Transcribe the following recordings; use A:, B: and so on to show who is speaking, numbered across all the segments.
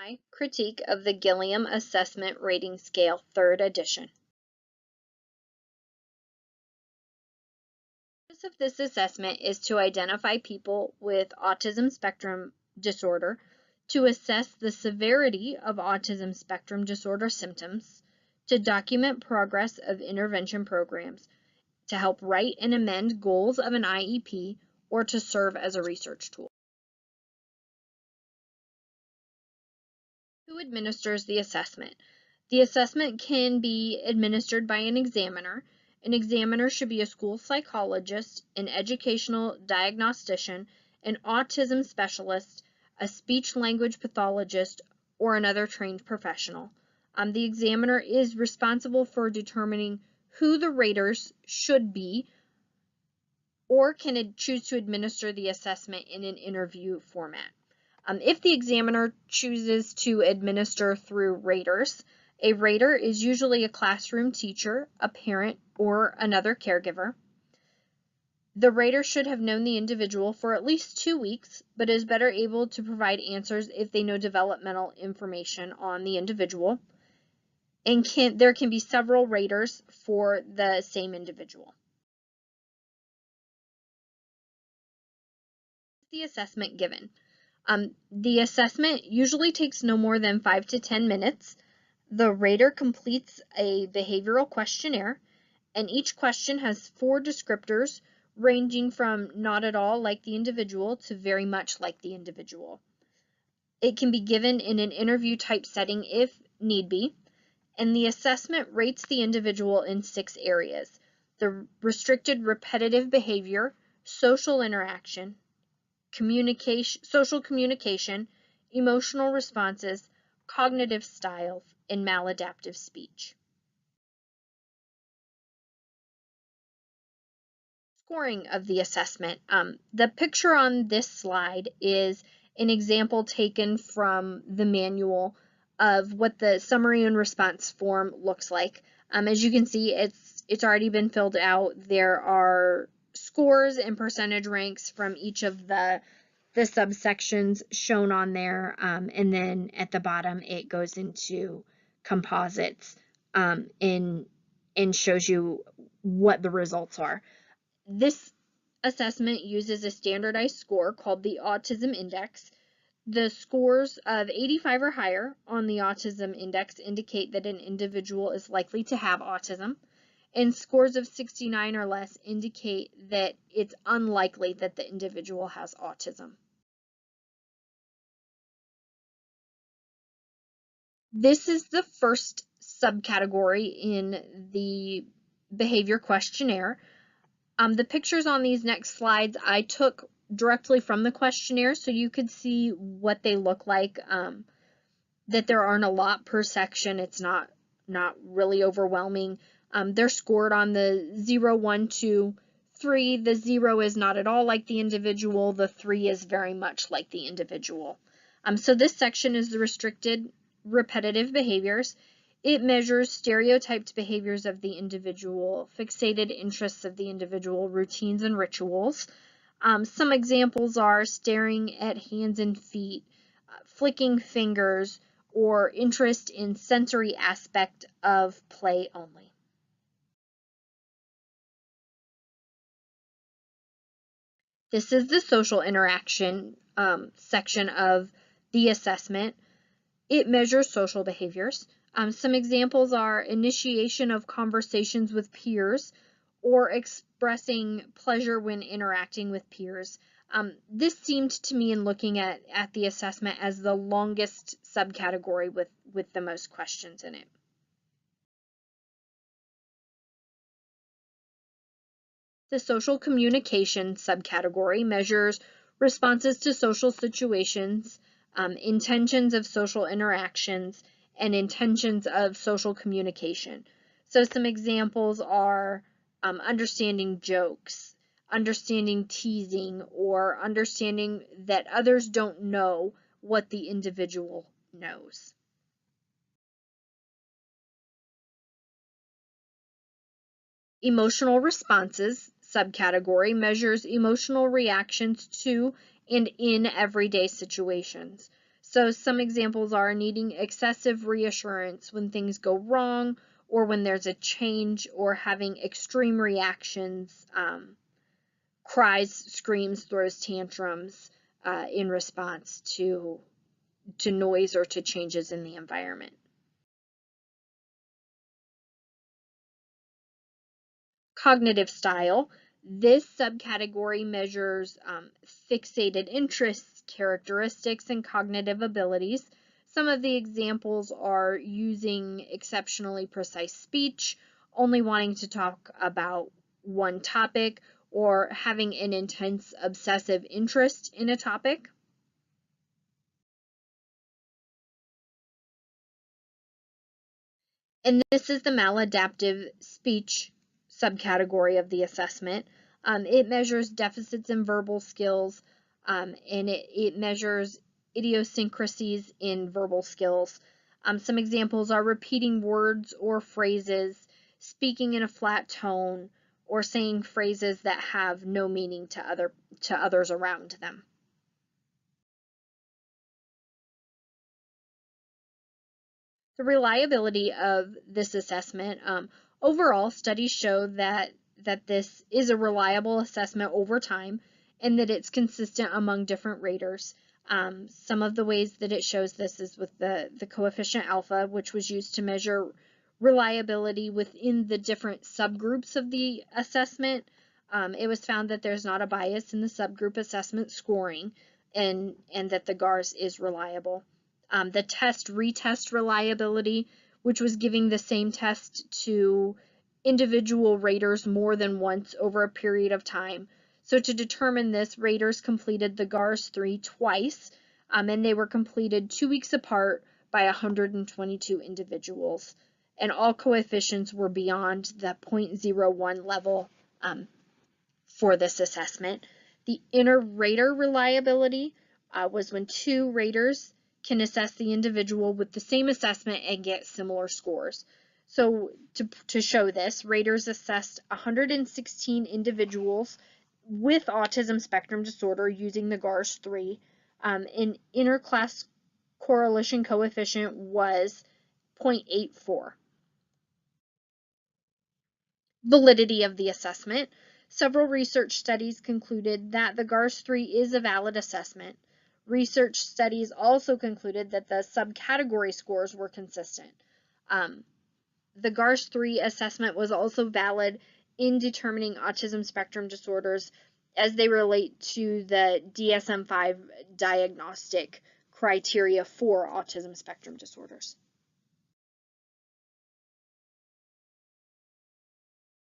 A: My critique of the Gilliam Assessment Rating Scale, 3rd edition. The purpose of this assessment is to identify people with autism spectrum disorder, to assess the severity of autism spectrum disorder symptoms, to document progress of intervention programs, to help write and amend goals of an IEP, or to serve as a research tool. Who administers the assessment? The assessment can be administered by an examiner. An examiner should be a school psychologist, an educational diagnostician, an autism specialist, a speech-language pathologist, or another trained professional. The examiner is responsible for determining who the raters should be, or can choose to administer the assessment in an interview format. If the examiner chooses to administer through raters, a rater is usually a classroom teacher, a parent, or another caregiver. The rater should have known the individual for at least 2 weeks, but is better able to provide answers if they know developmental information on the individual. And there can be several raters for the same individual. The assessment given. The assessment usually takes no more than 5 to 10 minutes. The rater completes a behavioral questionnaire, and each question has 4 descriptors ranging from not at all like the individual to very much like the individual. It can be given in an interview type setting if need be, and the assessment rates the individual in 6 areas: the restricted repetitive behavior, social interaction, social communication, emotional responses, cognitive styles, and maladaptive speech. Scoring of the assessment. The picture on this slide is an example taken from the manual of what the summary and response form looks like. As you can see, it's already been filled out. There are scores and percentage ranks from each of the subsections shown on there, and then at the bottom it goes into composites and shows you what the results are. This assessment uses a standardized score called the Autism Index. The scores of 85 or higher on the Autism Index indicate that an individual is likely to have autism, and scores of 69 or less indicate that it's unlikely that the individual has autism. This is the first subcategory in the behavior questionnaire. The pictures on these next slides I took directly from the questionnaire, so you could see what they look like, that there aren't a lot per section. It's not really overwhelming. They're scored on the 0, 1, 2, 3. The 0 is not at all like the individual. The 3 is very much like the individual. So this section is the restricted repetitive behaviors. It measures stereotyped behaviors of the individual, fixated interests of the individual, routines and rituals. Some examples are staring at hands and feet, flicking fingers, or interest in sensory aspect of play only. This is the social interaction section of the assessment. It measures social behaviors. Some examples are initiation of conversations with peers or expressing pleasure when interacting with peers. This seemed to me, in looking at the assessment, as the longest subcategory with the most questions in it. The social communication subcategory measures responses to social situations, intentions of social interactions, and intentions of social communication. So some examples are understanding jokes, understanding teasing, or understanding that others don't know what the individual knows. Emotional responses subcategory measures emotional reactions to and in everyday situations. So some examples are needing excessive reassurance when things go wrong or when there's a change, or having extreme reactions, cries, screams, throws tantrums in response to noise or to changes in the environment. Cognitive style. This subcategory measures fixated interests, characteristics, and cognitive abilities. Some of the examples are using exceptionally precise speech, only wanting to talk about one topic, or having an intense obsessive interest in a topic. And this is the maladaptive speech subcategory of the assessment. It measures deficits in verbal skills, and it measures idiosyncrasies in verbal skills. Some examples are repeating words or phrases, speaking in a flat tone, or saying phrases that have no meaning to others around them. The reliability of this assessment, overall studies show that this is a reliable assessment over time, and that it's consistent among different raters. Some of the ways that it shows this is with the coefficient alpha, which was used to measure reliability within the different subgroups of the assessment. It was found that there's not a bias in the subgroup assessment scoring, and that the GARS is reliable. The test-retest reliability, which was giving the same test to individual raters more than once over a period of time. So to determine this, raters completed the GARS 3 twice, and they were completed 2 weeks apart by 122 individuals. And all coefficients were beyond the 0.01 level for this assessment. The inter-rater reliability was when two raters can assess the individual with the same assessment and get similar scores. So to show this, raters assessed 116 individuals with autism spectrum disorder using the GARS 3. An interclass correlation coefficient was 0.84. Validity of the assessment. Several research studies concluded that the GARS 3 is a valid assessment. Research studies also concluded that the subcategory scores were consistent. The GARS 3 assessment was also valid in determining autism spectrum disorders as they relate to the DSM-5 diagnostic criteria for autism spectrum disorders.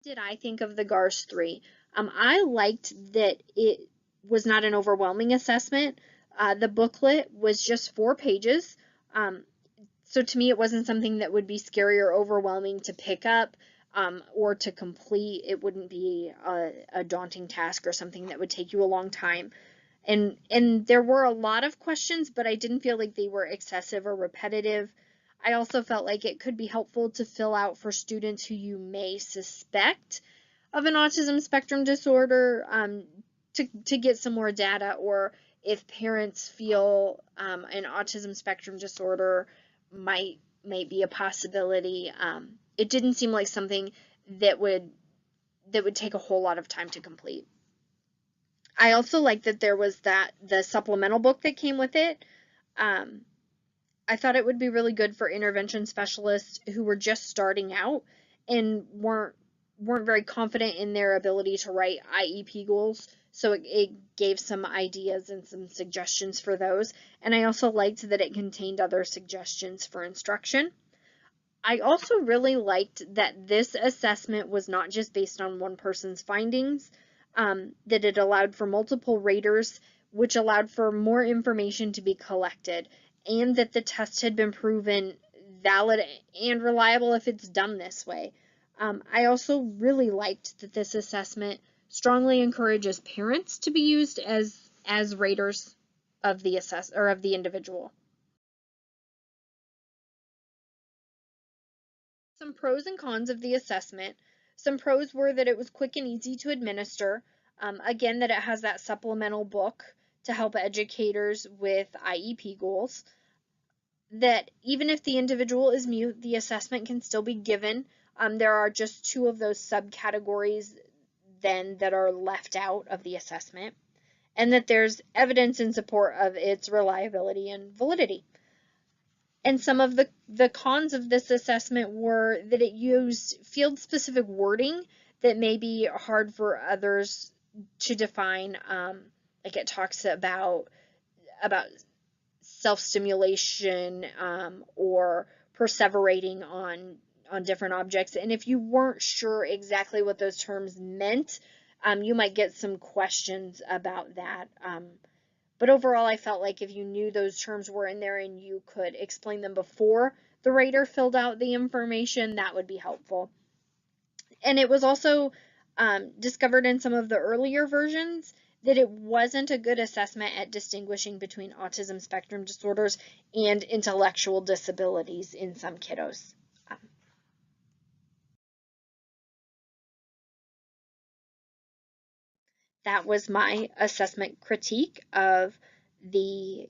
A: Did I think of the GARS 3? I liked that it was not an overwhelming assessment. The booklet was just 4 pages. So to me, it wasn't something that would be scary or overwhelming to pick up or to complete. It wouldn't be a daunting task or something that would take you a long time. And there were a lot of questions, but I didn't feel like they were excessive or repetitive. I also felt like it could be helpful to fill out for students who you may suspect of an autism spectrum disorder, to get some more data, or if parents feel an autism spectrum disorder might be a possibility. It didn't seem like something that would take a whole lot of time to complete. I also like that there was the supplemental book that came with it. I thought it would be really good for intervention specialists who were just starting out and weren't very confident in their ability to write IEP goals. So it gave some ideas and some suggestions for those. And I also liked that it contained other suggestions for instruction. I also really liked that this assessment was not just based on one person's findings, that it allowed for multiple raters, which allowed for more information to be collected, and that the test had been proven valid and reliable if it's done this way. I also really liked that this assessment strongly encourages parents to be used as raters of the of the individual. Some pros and cons of the assessment. Some pros were that it was quick and easy to administer. Again, that it has that supplemental book to help educators with IEP goals. that even if the individual is mute, the assessment can still be given. There are just 2 of those subcategories then that are left out of the assessment, and that there's evidence in support of its reliability and validity. And some of the cons of this assessment were that it used field-specific wording that may be hard for others to define. Like it talks about self-stimulation or perseverating on different objects. And if you weren't sure exactly what those terms meant, you might get some questions about that. But overall, I felt like if you knew those terms were in there and you could explain them before the rater filled out the information, that would be helpful. And it was also discovered in some of the earlier versions that it wasn't a good assessment at distinguishing between autism spectrum disorders and intellectual disabilities in some kiddos. That was my assessment critique of the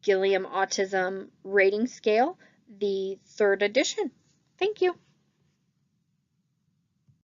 A: Gilliam Autism Rating Scale, the 3rd edition. Thank you.